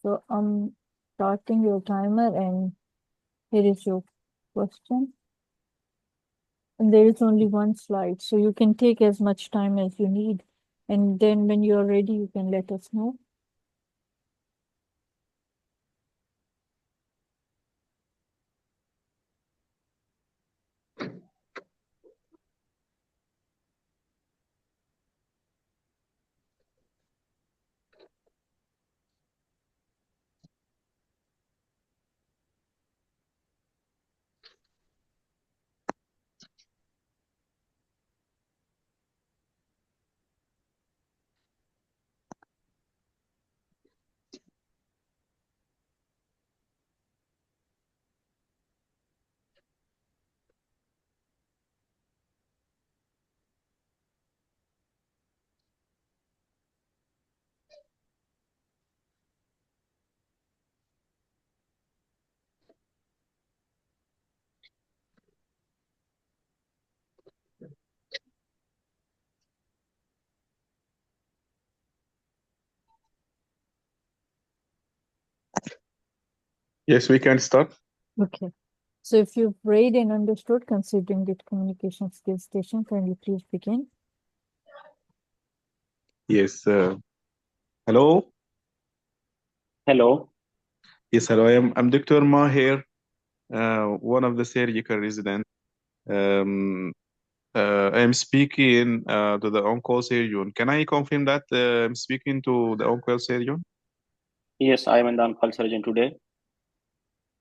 So I'm starting your timer, and here is your question. And there is only one slide, so you can take as much time as you need. And then when you're ready, you can let us know. Yes, we can start. Okay. So if you've read and understood considering the communication skills station, can you please begin? Yes. Hello. Hello. Yes, hello. I'm Dr. Maher, one of the surgical residents. I'm speaking to the on-call surgeon. Can I confirm that I'm speaking to the on-call surgeon? Yes, I am an on-call surgeon today.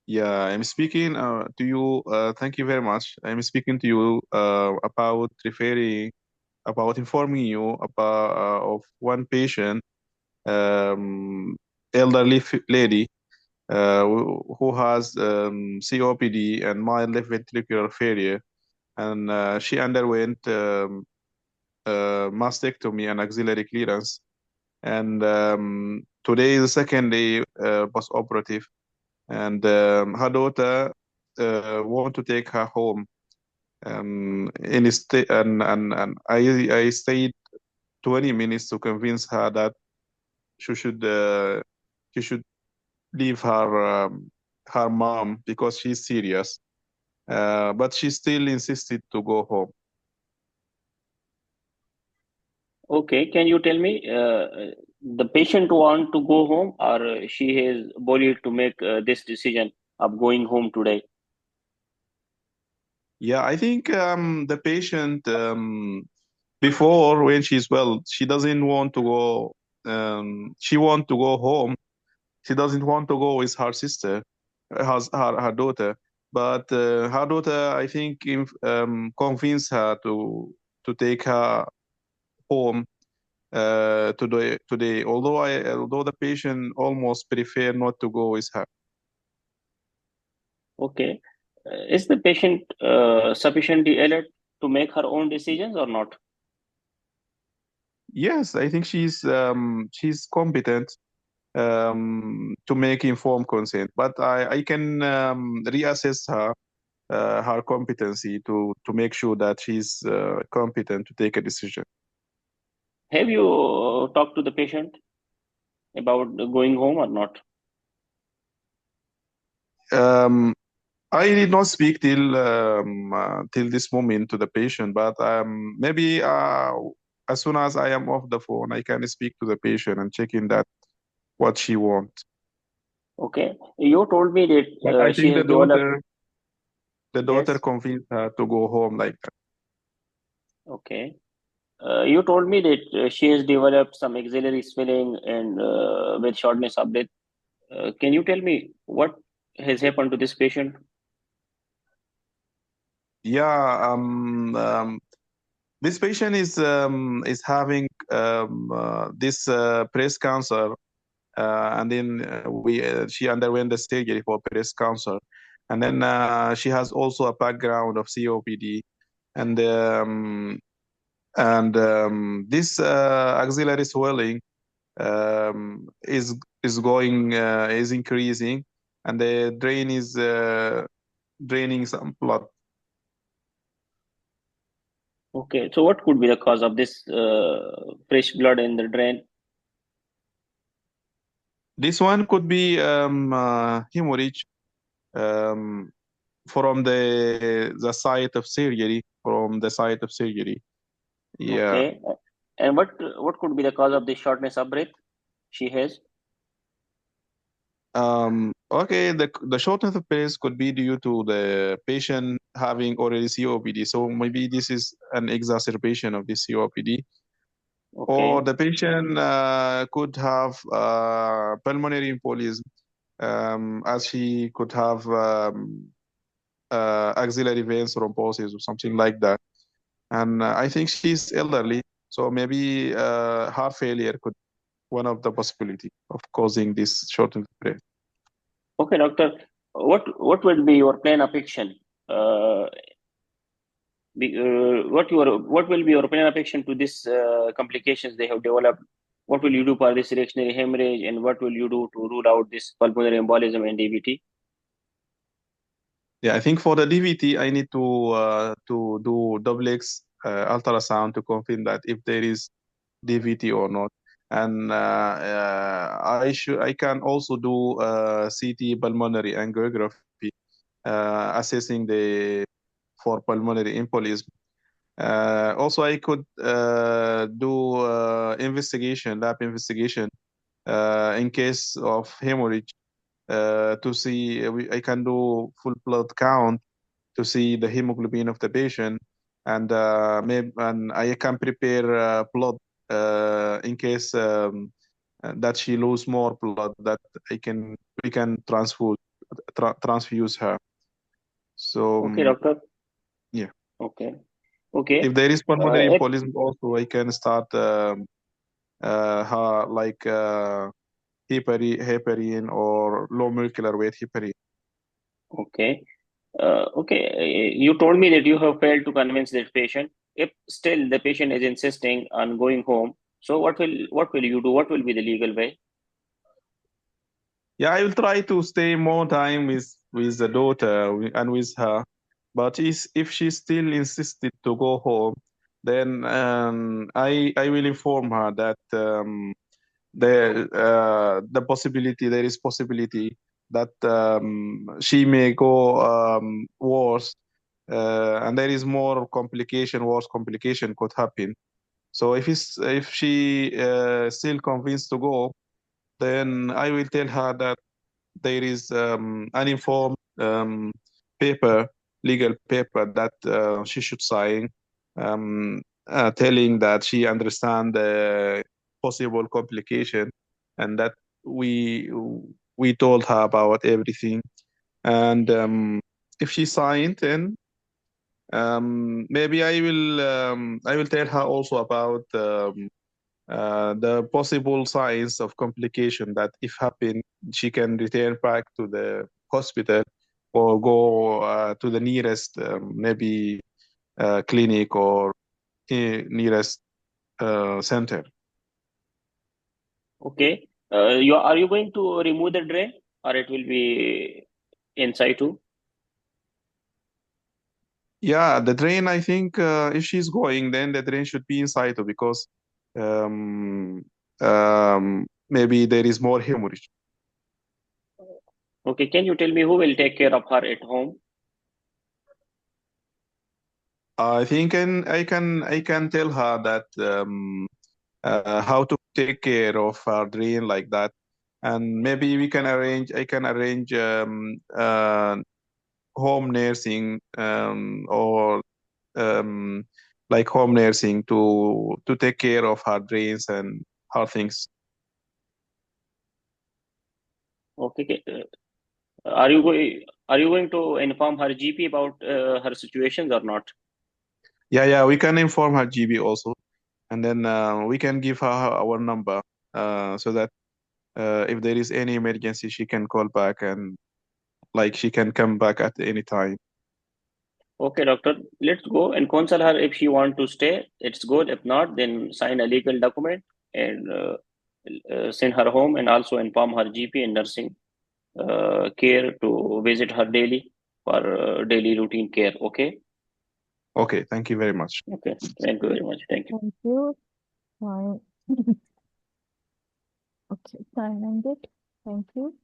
Yeah, I'm speaking to you. Thank you very much. I'm speaking to you about informing you about of one patient, elderly lady, who has COPD and mild left ventricular failure, and she underwent mastectomy and axillary clearance. And today is the second day post-operative, and her daughter want to take her home. And I stayed 20 minutes to convince her that she should leave her mom because she's serious. But she still insisted to go home. Okay, can you tell me the patient want to go home or she is bullied to make this decision of going home today? Yeah, I think the patient before, when she's well, she doesn't want to go. She want to go home. She doesn't want to go with her sister, her daughter. But her daughter, I think, convinced her to take her home today. Although the patient almost prefer not to go with her. Okay. Is the patient sufficiently alert to make her own decisions or not? Yes, I think she's competent to make informed consent, but I can reassess her competency to make sure that she's competent to take a decision. Have you talked to the patient about going home or not? I did not speak till this moment to the patient, but maybe as soon as I am off the phone, I can speak to the patient and check in that what she wants. Okay. You told me But that I she think has developed. the daughter Yes. convinced her to go home like that. Okay. You told me that she has developed some axillary swelling and with shortness of breath. Can you tell me what has happened to this patient? Yeah, this patient is having this breast cancer, and then she underwent the surgery for breast cancer, and then she has also a background of COPD, and this axillary swelling is increasing, and the drain is draining some blood. Okay, so what could be the cause of this fresh blood in the drain? This one could be hemorrhage um, from the site of surgery, Yeah. Okay. And what could be the cause of this shortness of breath she has? Okay, the shortness of breath could be due to the patient having already COPD. So maybe this is an exacerbation of this COPD. Or Okay. the patient could have pulmonary embolism, as he could have axillary vein thrombosis or something like that. And I think she's elderly, so maybe heart failure could one of the possibility of causing this shortness of breath. Okay, doctor. What will be your plan of action? Uh, what will be your plan of action to this complications they have developed? What will you do for this reactionary hemorrhage, and what will you do to rule out this pulmonary embolism and DVT? Yeah, I think for the DVT, I need to do duplex ultrasound to confirm that if there is DVT or not. And I can also do CT pulmonary angiography, assessing for pulmonary embolism. Also, I could do lab investigation in case of hemorrhage, to see. I can do full blood count to see the hemoglobin of the patient, and and I can prepare blood in case that she lose more blood, that we can transfuse her. So Okay, doctor. yeah, Okay. Okay. if there is pulmonary If embolism, also I can start like heparin or low molecular weight heparin. Okay. Okay. You told me that you have failed to convince that patient. If still the patient is insisting on going home, so what will you do? What will be the legal way? Yeah, I will try to stay more time with the daughter and with her. But if she still insisted to go home, then I will inform her that there is possibility that she may go worse, and there is worse complication could happen. So if she still convinced to go, then I will tell her that there is an informed legal paper that she should sign, telling that she understands the possible complication, and that we we told her about everything. And if she signed, then maybe I will tell her also about the possible signs of complication, that if happen, she can return back to the hospital or go to the nearest maybe clinic or nearest center. Okay. Are you going to remove the drain, or it will be in situ? Yeah, the drain, I think if she's going, then the drain should be in situ, because um, maybe there is more hemorrhage. Okay. Can you tell me who will take care of her at home? I think I can tell her that how to take care of our drain like that, and maybe I can arrange home nursing, or um, like home nursing to take care of her drains and her things. Okay. Are you going to inform her GP about her situations or not? Yeah, we can inform her GB also, and then we can give her our number, so that if there is any emergency, she can call back, and like she can come back at any time. Okay, doctor. Let's go and counsel her. If she want to stay, it's good. If not, then sign a legal document and send her home, and also inform her GP and nursing care to visit her daily for daily routine care. Okay. Okay, thank you very much. Okay. Thank you very much. Thank you. Thank you. Fine. Okay, time ended. Thank you.